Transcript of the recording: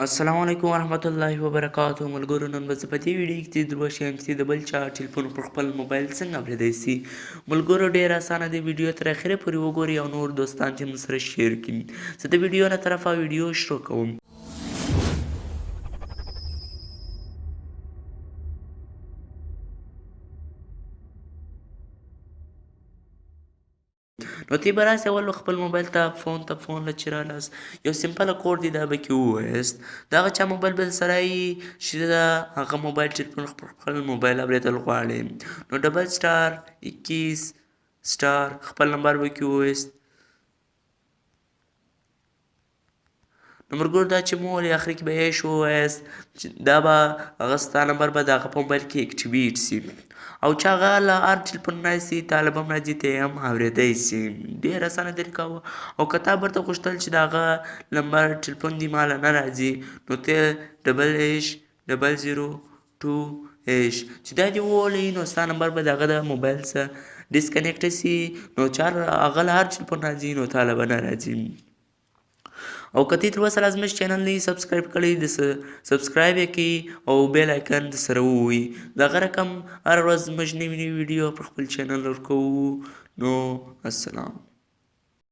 السلام علیکم ورحمت الله وبرکاتو ملګرو نن به زه په دې ویډیو کې در وښیم چې د بل چا ټلیفون پر خپل موبایل څنګه اپډیټ شي. ملګرو ډېر اسانه دی، ویډیو تر اخره پورې وګورئ او نور دوستان چې موږ سره شیر کړي. زه د ویډیو نه طرفه ویډیو شروع کوم. نو تی به راسئ اول خپل موبایل ته فون له چې رالاست یو سمپله کوډ دی، دا به کې ووایاست. د هغه چا موبایل به درسره وي چې د هغه موبایل ټلیفون خپل موبایل اپډیټول غواړئ، نو ډبل سټار 21 سټار خپل نمبر به کې ووایاست. نو ملګرو دا چې مو وویل اخر کې به یې ووایاست چې دا به هغه ستا نمبر به د هغه په موبایل کې اکټیویټ سي، او چې هغه له هر ټلیفون راسي طالب هم راځي ته یې هم اورېدی سي. ډېر اسانه طریقه وه. او که تا برته غوښتل چې د هغه نمبر ټلیفون دې ما له نه راځي، نو ته 880002 چې دا دې ووهلئ نو ستا نمبر به د هغه د موبایل څخه ډسکنیکټ سي، نو چې هغه له هر ټلیفون راځي نو تا له به نه راځي. او که ته تر اوسه لا زموږ چینل نه یې سبسکرایب کړی سبسکرایب یې کړئ او بیل آیکن درسره ووهئ. د هغه رقم هره ورځ زموږ نوي ویډیو پر خپل چینل ورکوو. نو السلام.